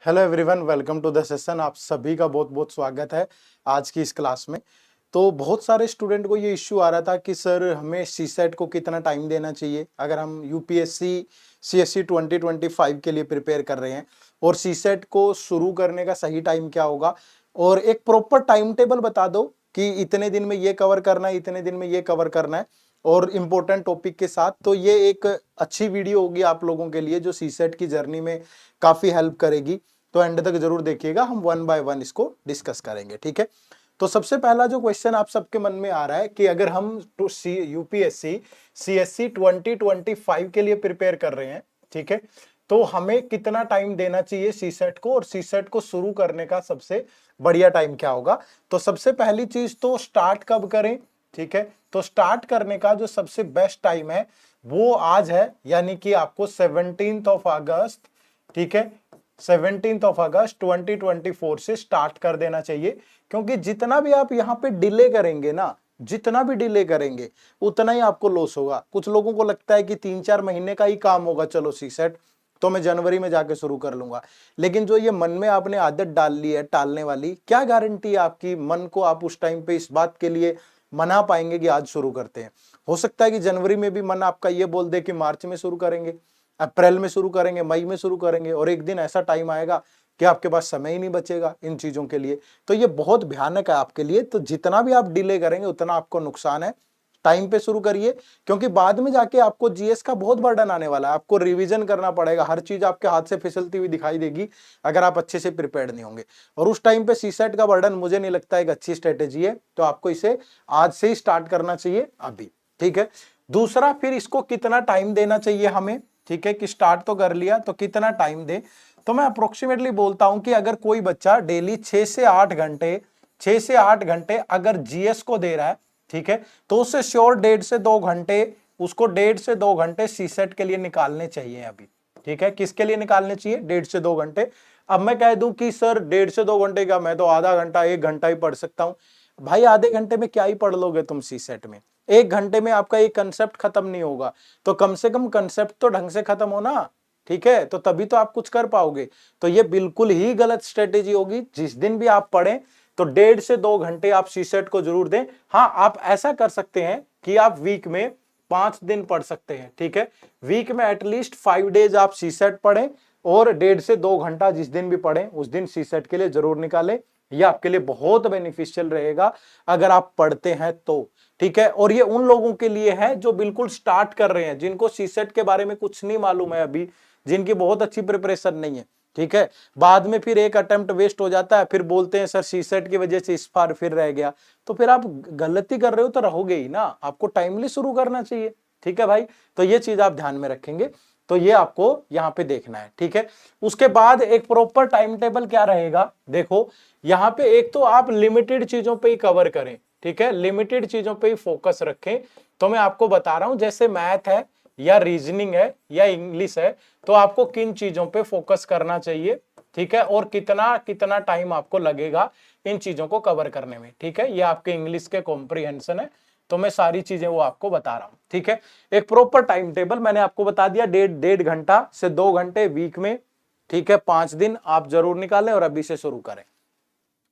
Hello everyone, welcome to the session. आप सभी का बहुत बहुत स्वागत है आज की इस क्लास में। तो बहुत सारे स्टूडेंट को ये इश्यू आ रहा था कि सर हमें सीसेट को कितना टाइम देना चाहिए अगर हम यूपीएससी सीएससी 2025 के लिए प्रिपेयर कर रहे हैं, और सीसेट को शुरू करने का सही टाइम क्या होगा, और एक प्रॉपर टाइम टेबल बता दो कि इतने दिन में ये कवर करना है, इतने दिन में ये कवर करना है, और इम्पोर्टेंट टॉपिक के साथ। तो ये एक अच्छी वीडियो होगी आप लोगों के लिए जो सीसेट की जर्नी में काफी हेल्प करेगी। तो एंड तक जरूर देखिएगा, हम वन बाय वन इसको डिस्कस करेंगे, ठीक है। तो सबसे पहला जो क्वेश्चन आप सबके मन में आ रहा है कि अगर हम यूपीएससी सीएससी 2025 के लिए प्रिपेयर कर रहे हैं, ठीक है, तो हमें कितना टाइम देना चाहिए सीसेट को, और सीसेट को शुरू करने का सबसे बढ़िया टाइम क्या होगा। तो सबसे पहली चीज तो स्टार्ट कब करें, ठीक है। तो स्टार्ट करने का जो सबसे बेस्ट टाइम है वो आज है, यानी कि आपको 17 ऑफ अगस्त, ठीक है, 17 ऑफ अगस्त 2024 से स्टार्ट कर देना चाहिए। क्योंकि जितना भी आप यहाँ पे डिले करेंगे ना, जितना भी डिले करेंगे उतना ही आपको लॉस होगा। कुछ लोगों को लगता है कि 3-4 महीने का ही काम होगा, चलो सीसेट तो मैं जनवरी में जाके शुरू कर लूंगा। लेकिन जो ये मन में आपने आदत डाल ली है टालने वाली, क्या गारंटी है आपकी मन को आप उस टाइम पे इस बात के लिए मना पाएंगे कि आज शुरू करते हैं। हो सकता है कि जनवरी में भी मन आपका ये बोल दे कि मार्च में शुरू करेंगे, अप्रैल में शुरू करेंगे, मई में शुरू करेंगे, और एक दिन ऐसा टाइम आएगा कि आपके पास समय ही नहीं बचेगा इन चीजों के लिए। तो ये बहुत भयानक है आपके लिए। तो जितना भी आप डिले करेंगे उतना आपको नुकसान है। टाइम पे शुरू करिए, क्योंकि बाद में जाके आपको जीएस का बहुत बर्डन आने वाला है। आपको रिवीजन करना पड़ेगा, हर चीज आपके हाथ से फिसलती हुई दिखाई देगी अगर आप अच्छे से प्रिपेयर्ड नहीं होंगे। और उस टाइम पे सीसेट का बर्डन मुझे नहीं लगता एक अच्छी स्ट्रेटेजी है। तो आपको इसे आज से ही स्टार्ट करना चाहिए अभी, ठीक है। दूसरा, फिर इसको कितना टाइम देना चाहिए हमें, ठीक है, कि स्टार्ट तो कर लिया तो कितना टाइम दे। तो मैं अप्रोक्सीमेटली बोलता हूं कि अगर कोई बच्चा डेली 6 से 8 घंटे अगर जीएस को दे रहा है, ठीक है, तो उससे श्योर 1.5 से 2 घंटे, उसको 1.5 से 2 घंटे सीसेट के लिए निकालने चाहिए अभी, ठीक है। किसके लिए निकालने चाहिए? 1.5 से 2 घंटे। अब मैं कह दूं कि सर 1.5 से 2 घंटे का, मैं तो आधा घंटा 1 घंटा ही पढ़ सकता हूं। भाई आधे घंटे में क्या ही पढ़ लोगे तुम सीसेट में? 1 घंटे में आपका एक कंसेप्ट खत्म नहीं होगा। तो कम से कम कंसेप्ट तो ढंग से खत्म होना, ठीक है, तो तभी तो आप कुछ कर पाओगे। तो ये बिल्कुल ही गलत स्ट्रेटेजी होगी। जिस दिन भी आप पढ़ें तो 1.5 से 2 घंटे आप सीसेट को जरूर दें। हाँ, आप ऐसा कर सकते हैं कि आप वीक में 5 दिन पढ़ सकते हैं, ठीक है। वीक में एटलीस्ट 5 डेज आप सीसेट पढ़ें, और 1.5 से 2 घंटा जिस दिन भी पढ़ें उस दिन सीसेट के लिए जरूर निकालें। यह आपके लिए बहुत बेनिफिशियल रहेगा अगर आप पढ़ते हैं तो, ठीक है। और ये उन लोगों के लिए है जो बिल्कुल स्टार्ट कर रहे हैं, जिनको सीसेट के बारे में कुछ नहीं मालूम है अभी, जिनकी बहुत अच्छी प्रिपरेशन नहीं है, ठीक है। बाद में फिर एक अटेम्प्ट वेस्ट हो जाता है, फिर बोलते हैं सर सीसेट की वजह से इस बार फिर रह गया। तो फिर आप गलती कर रहे हो तो रहोगे ही ना। आपको टाइमली शुरू करना चाहिए, ठीक है भाई। तो ये चीज आप ध्यान में रखेंगे। तो ये आपको यहां पे देखना है, ठीक है। उसके बाद एक प्रॉपर टाइम टेबल क्या रहेगा, देखो यहां पे एक तो आप लिमिटेड चीजों पे ही कवर करें, ठीक है, लिमिटेड चीजों पे ही फोकस रखें। तो मैं आपको बता रहा हूं, जैसे मैथ है या रीजनिंग है या इंग्लिश है, तो आपको किन चीजों पे फोकस करना चाहिए, ठीक है, और कितना कितना टाइम आपको लगेगा इन चीजों को कवर करने में, ठीक है। ये आपके इंग्लिश के कॉम्प्रिहेंशन है, तो मैं सारी चीजें वो आपको बता रहा हूं, ठीक है। एक प्रॉपर टाइम टेबल मैंने आपको बता दिया, 1.5 से 2 घंटे वीक में, ठीक है, 5 दिन आप जरूर निकालें और अभी से शुरू करें।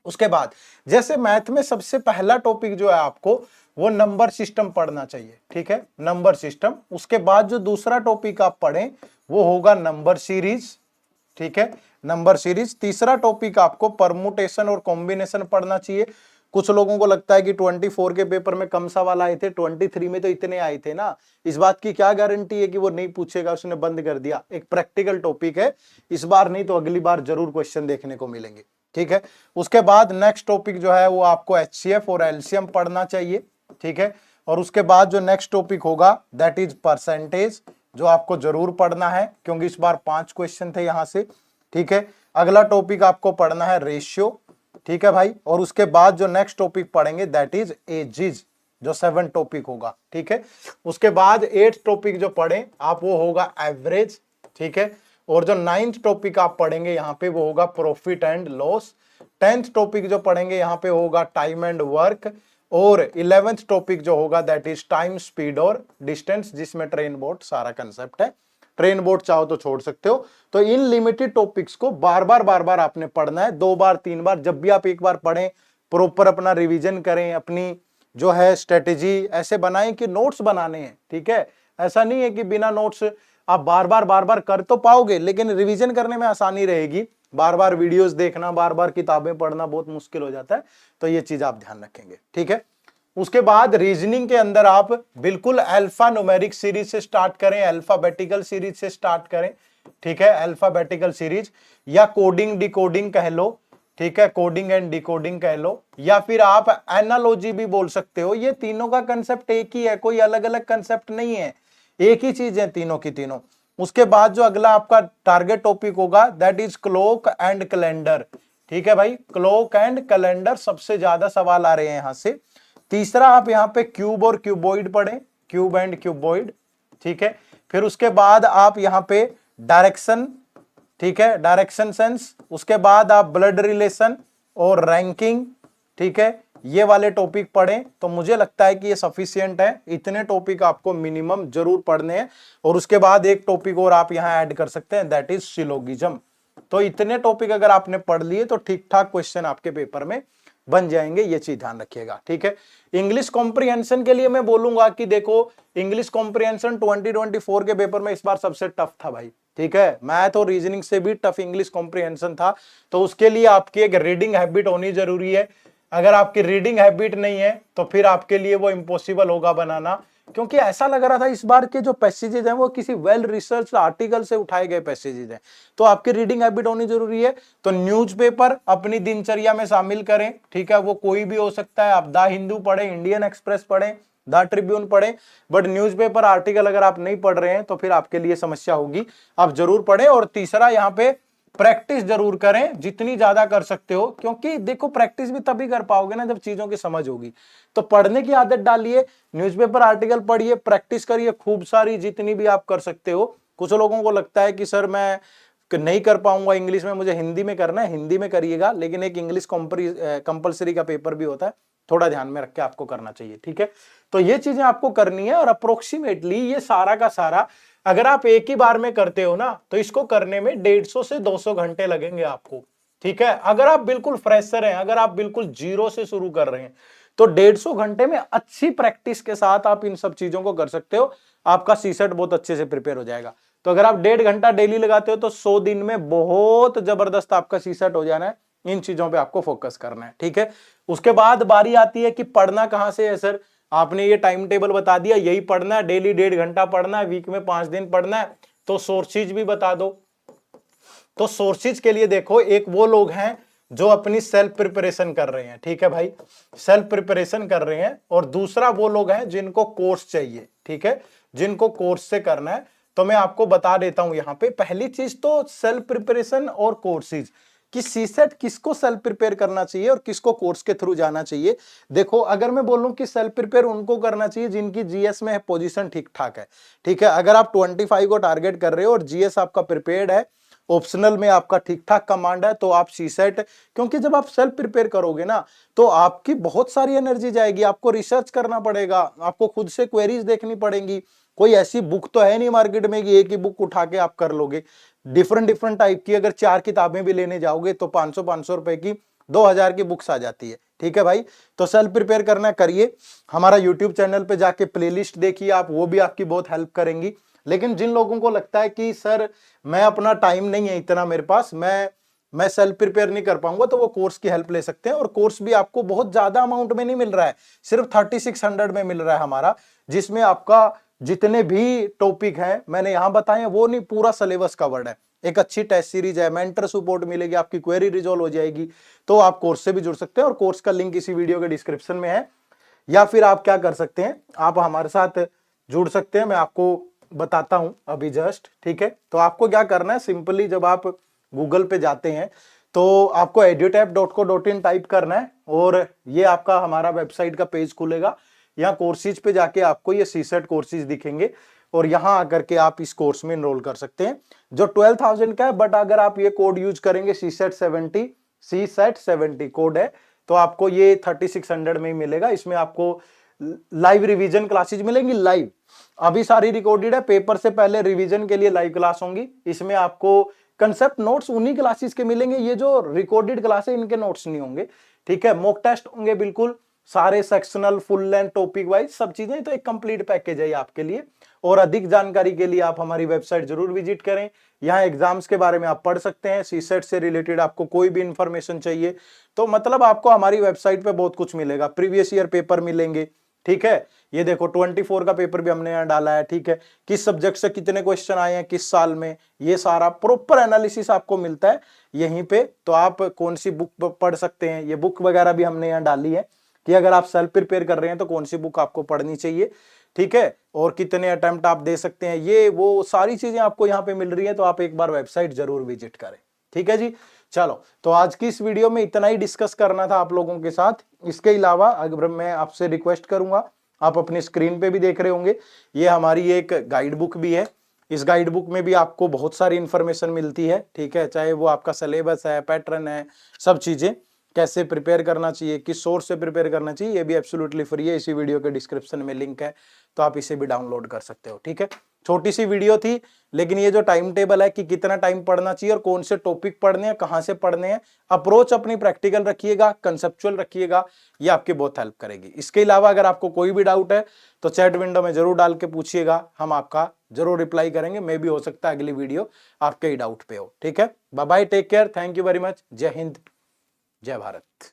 उसके बाद जैसे मैथ में सबसे पहला टॉपिक जो है आपको वो नंबर सिस्टम पढ़ना चाहिए, ठीक है, नंबर सिस्टम। उसके बाद जो दूसरा टॉपिक आप पढ़ें वो होगा नंबर सीरीज, ठीक है, नंबर सीरीज। तीसरा टॉपिक आपको परमुटेशन और कॉम्बिनेशन पढ़ना चाहिए। कुछ लोगों को लगता है कि 24 के पेपर में कम सवाल आए थे, 23 में तो इतने आए थे ना। इस बात की क्या गारंटी है कि वो नहीं पूछेगा, उसने बंद कर दिया। एक प्रैक्टिकल टॉपिक है, इस बार नहीं तो अगली बार जरूर क्वेश्चन देखने को मिलेंगे, ठीक है। उसके बाद नेक्स्ट टॉपिक जो है वो आपको एचसीएफ और एलसीएम पढ़ना चाहिए, ठीक है। और उसके बाद जो नेक्स्ट टॉपिक होगा दैट इज परसेंटेज, जो आपको जरूर पढ़ना है क्योंकि इस बार 5 क्वेश्चन थे यहां से, ठीक है। अगला टॉपिक आपको पढ़ना है रेशियो, ठीक है भाई। और उसके बाद जो नेक्स्ट टॉपिक पढ़ेंगे दैट इज एजिज, जो 7 टॉपिक होगा, ठीक है। उसके बाद 8 टॉपिक जो पढ़े आप वो होगा एवरेज, ठीक है। और जो 9th टॉपिक आप पढ़ेंगे यहाँ पे वो होगा profit and loss. 10th topic जो पढ़ेंगे यहाँ पे होगा टाइम एंड वर्क। और 11th टॉपिक जो होगा दैट इज टाइम, स्पीड और डिस्टेंस, जिसमें ट्रेन बोट सारा कंसेप्ट है। ट्रेन बोर्ड चाहो तो छोड़ सकते हो। तो इन लिमिटेड टॉपिक्स को बार बार आपने पढ़ना है, 2 बार 3 बार, जब भी आप एक बार पढ़ें प्रॉपर अपना रिवीजन करें, अपनी जो है स्ट्रेटेजी ऐसे बनाएं कि नोट्स बनाने हैं, ठीक है। ऐसा नहीं है कि बिना नोट्स आप बार बार कर तो पाओगे, लेकिन रिवीजन करने में आसानी रहेगी। बार बार वीडियोस देखना, बार बार किताबें पढ़ना बहुत मुश्किल हो जाता है, तो ये चीज आप ध्यान रखेंगे, ठीक है। उसके बाद रीजनिंग के अंदर आप बिल्कुल अल्फा न्यूमेरिक सीरीज से स्टार्ट करें, अल्फाबेटिकल सीरीज से स्टार्ट करें, ठीक है। अल्फाबेटिकल सीरीज या कोडिंग डिकोडिंग कह लो, ठीक है, कोडिंग एंड डिकोडिंग कह लो, या फिर आप एनालॉजी भी बोल सकते हो। ये तीनों का कंसेप्ट एक ही है, कोई अलग अलग कंसेप्ट नहीं है, एक ही चीज है तीनों की तीनों। उसके बाद जो अगला आपका टारगेट टॉपिक होगा that is clock and calendar, ठीक है भाई, क्लॉक एंड कैलेंडर सबसे ज्यादा सवाल आ रहे हैं यहां से। तीसरा आप यहां पे क्यूब और क्यूबॉइड पढ़ें, क्यूब एंड क्यूबॉइड, ठीक है। फिर उसके बाद आप यहां पे डायरेक्शन, ठीक है, डायरेक्शन सेंस। उसके बाद आप ब्लड रिलेशन और रैंकिंग, ठीक है, ये वाले टॉपिक पढ़ें। तो मुझे लगता है कि ये सफिशिएंट है, इतने टॉपिक आपको मिनिमम जरूर पढ़ने हैं। और उसके बाद एक टॉपिक और आप यहां ऐड कर सकते हैं दैट इज सिलोगिज्म। तो इतने टॉपिक अगर आपने पढ़ लिए तो ठीक ठाक क्वेश्चन आपके पेपर में बन जाएंगे, ये चीज ध्यान रखिएगा, ठीक है। इंग्लिश कॉम्प्रिहेंशन के लिए मैं बोलूंगा कि देखो इंग्लिश कॉम्प्रिहेंशन 2024 के पेपर में इस बार सबसे टफ था भाई, ठीक है। मैथ और रीजनिंग से भी टफ इंग्लिश कॉम्प्रिहेंशन था। तो उसके लिए आपकी एक रीडिंग हैबिट होनी जरूरी है। अगर आपकी रीडिंग हैबिट नहीं है तो फिर आपके लिए वो इम्पॉसिबल होगा बनाना, क्योंकि ऐसा लग रहा था इस बार के जो पैसेजेस हैं वो किसी वेल रिसर्च आर्टिकल से उठाए गए पैसेजेस हैं। तो आपकी रीडिंग हैबिट होनी जरूरी है। तो न्यूज़पेपर अपनी दिनचर्या में शामिल करें, ठीक है, वो कोई भी हो सकता है। आप द हिंदू पढ़ें, इंडियन एक्सप्रेस पढ़ें, द ट्रिब्यून पढ़ें, बट न्यूज़पेपर आर्टिकल अगर आप नहीं पढ़ रहे हैं तो फिर आपके लिए समस्या होगी, आप जरूर पढ़ें। और तीसरा यहाँ पे प्रैक्टिस जरूर करें, जितनी ज्यादा कर सकते हो, क्योंकि देखो प्रैक्टिस भी तभी कर पाओगे ना जब चीजों की समझ होगी। तो पढ़ने की आदत डालिए, न्यूज़पेपर आर्टिकल पढ़िए, प्रैक्टिस करिए खूब सारी, जितनी भी आप कर सकते हो। कुछ लोगों को लगता है कि सर मैं नहीं कर पाऊंगा इंग्लिश में, मुझे हिंदी में करना है, हिंदी में करिएगा, लेकिन एक इंग्लिश कंपलसरी का पेपर भी होता है, थोड़ा ध्यान में रख के आपको करना चाहिए, ठीक है। तो ये चीजें आपको करनी है। और अप्रोक्सीमेटली ये सारा का सारा अगर आप एक ही बार में करते हो ना तो इसको करने में 150 से 200 घंटे लगेंगे आपको, ठीक है। अगर आप बिल्कुल फ्रेशर हैं, अगर आप बिल्कुल जीरो से शुरू कर रहे हैं तो 150 घंटे में अच्छी प्रैक्टिस के साथ आप इन सब चीजों को कर सकते हो, आपका सीसेट बहुत अच्छे से प्रिपेयर हो जाएगा। तो अगर आप 1.5 घंटा डेली लगाते हो तो 100 दिन में बहुत जबरदस्त आपका सीसेट हो जाना है। इन चीजों पे आपको फोकस करना है, ठीक है। उसके बाद बारी आती है कि पढ़ना कहां से है सर। आपने ये टाइम टेबल बता दिया, यही पढ़ना है, डेली 1.5 घंटा पढ़ना है, वीक में 5 दिन पढ़ना है, तो सोर्सेज भी बता दो। तो सोर्सेज के लिए देखो, एक वो लोग हैं जो अपनी सेल्फ प्रिपरेशन कर रहे हैं, ठीक है भाई, सेल्फ प्रिपरेशन कर रहे हैं। और दूसरा वो लोग हैं जिनको कोर्स चाहिए, ठीक है, जिनको कोर्स से करना है। तो मैं आपको बता देता हूं यहां पे, पहली चीज तो सेल्फ प्रिपरेशन और कोर्सेज कि सीसेट किसको सेल्फ प्रिपेयर करना चाहिए और किसको कोर्स के थ्रू जाना चाहिए। देखो अगर मैं बोलूं कि सेल्फ प्रिपेयर उनको करना चाहिए जिनकी जीएस में पोजीशन ठीक ठाक है, ठीक है। अगर आप 25 को टारगेट कर रहे हो और जीएस आपका प्रिपेयर्ड है, ऑप्शनल में आपका ठीक ठाक कमांड है, तो आप सीसेट, क्योंकि जब आप सेल्फ प्रिपेयर करोगे ना तो आपकी बहुत सारी एनर्जी जाएगी, आपको रिसर्च करना पड़ेगा, आपको खुद से क्वेरीज देखनी पड़ेंगी। कोई ऐसी बुक तो है नहीं मार्केट में कि एक ही बुक उठा के आप कर लोगे। डिफरेंट टाइप की अगर 4 किताबें भी लेने जाओगे तो 500 रुपए की 2000 की बुक्स आ जाती है, ठीक है भाई। तो सेल्फ प्रिपेयर करना करिए। हमारा यूट्यूब चैनल पे जाके प्लेलिस्ट देखिए आप, वो भी आपकी बहुत हेल्प करेंगी। लेकिन जिन लोगों को लगता है कि सर मैं अपना टाइम नहीं है इतना मेरे पास, मैं सेल्फ प्रिपेयर नहीं कर पाऊंगा, तो वो कोर्स की हेल्प ले सकते हैं। और कोर्स भी आपको बहुत ज्यादा अमाउंट में नहीं मिल रहा है, सिर्फ 3600 में मिल रहा है हमारा, जिसमें आपका जितने भी टॉपिक हैं मैंने यहां बताए हैं वो नहीं, पूरा सिलेबस कवर्ड है। एक अच्छी टेस्ट सीरीज है, मेंटर सपोर्ट मिलेगी, आपकी क्वेरी रिजॉल्व हो जाएगी। तो आप कोर्स से भी जुड़ सकते हैं और कोर्स का लिंक इसी वीडियो के डिस्क्रिप्शन में है। या फिर आप क्या कर सकते हैं, आप हमारे साथ जुड़ सकते हैं, मैं आपको बताता हूं अभी जस्ट, ठीक है। तो आपको क्या करना है, सिंपली जब आप गूगल पे जाते हैं तो आपको edutap.co.in टाइप करना है और ये आपका हमारा वेबसाइट का पेज खुलेगा। यहाँ कोर्सेज पे जाके आपको ये सीसेट कोर्सेज दिखेंगे और यहाँ आकर के आप इस कोर्स में एनरोल कर सकते हैं जो 12,000 का है। बट अगर आप ये कोड यूज करेंगे CSET 70 कोड है, तो आपको ये 3600 में ही मिलेगा। इसमें आपको लाइव रिवीजन क्लासेज मिलेंगी लाइव, अभी सारी रिकॉर्डेड है, पेपर से पहले रिवीजन के लिए लाइव क्लास होंगी। इसमें आपको कंसेप्ट नोट्स उन्हीं क्लासेस के मिलेंगे, ये जो रिकॉर्डेड क्लास है इनके नोट्स नहीं होंगे, ठीक है। मॉक टेस्ट होंगे बिल्कुल सारे, sectional, full length, topic wise सब चीजें, तो एक कंप्लीट पैकेज है आपके लिए। और अधिक जानकारी के लिए आप हमारी वेबसाइट जरूर विजिट करें, यहाँ एग्जाम्स के बारे में आप पढ़ सकते हैं, सीसेट से रिलेटेड आपको कोई भी इंफॉर्मेशन चाहिए तो मतलब आपको हमारी वेबसाइट पे बहुत कुछ मिलेगा, प्रीवियस ईयर पेपर मिलेंगे, ठीक है। ये देखो 24 का पेपर भी हमने यहाँ डाला है, ठीक है, किस सब्जेक्ट से कितने क्वेश्चन आए हैं किस साल में, ये सारा प्रॉपर एनालिसिस आपको मिलता है यहीं पे। तो आप कौन सी बुक पढ़ सकते हैं, ये बुक वगैरह भी हमने यहाँ डाली है कि अगर आप सेल्फ प्रिपेयर कर रहे हैं तो कौन सी बुक आपको पढ़नी चाहिए, ठीक है, और कितने अटेम्प्ट आप दे सकते हैं, ये वो सारी चीजें आपको यहाँ पे मिल रही है। तो आप एक बार वेबसाइट जरूर विजिट करें, ठीक है जी। चलो, तो आज की इस वीडियो में इतना ही डिस्कस करना था आप लोगों के साथ। इसके अलावा अगर मैं आपसे रिक्वेस्ट करूंगा, आप अपनी स्क्रीन पे भी देख रहे होंगे, ये हमारी एक गाइड बुक भी है। इस गाइड बुक में भी आपको बहुत सारी इंफॉर्मेशन मिलती है, ठीक है, चाहे वो आपका सिलेबस है, पैटर्न है, सब चीजें, कैसे प्रिपेयर करना चाहिए, किस सोर्स से प्रिपेयर करना चाहिए, ये भी एब्सोल्युटली फ्री है। इसी वीडियो के डिस्क्रिप्शन में लिंक है, तो आप इसे भी डाउनलोड कर सकते हो, ठीक है। छोटी सी वीडियो थी, लेकिन ये जो टाइम टेबल है कि कितना टाइम पढ़ना चाहिए और कौन से टॉपिक पढ़ने हैं, कहां से पढ़ने हैं, अप्रोच अपनी प्रैक्टिकल रखिएगा, कंसेप्चुअल रखिएगा, ये आपकी बहुत हेल्प करेगी। इसके अलावा अगर आपको कोई भी डाउट है तो चैट विंडो में जरूर डाल के पूछिएगा, हम आपका जरूर रिप्लाई करेंगे। मे भी हो सकता है अगली वीडियो आपके ही डाउट पे हो, ठीक है। Bye bye, take care, thank you very much, जय हिंद, जय भारत।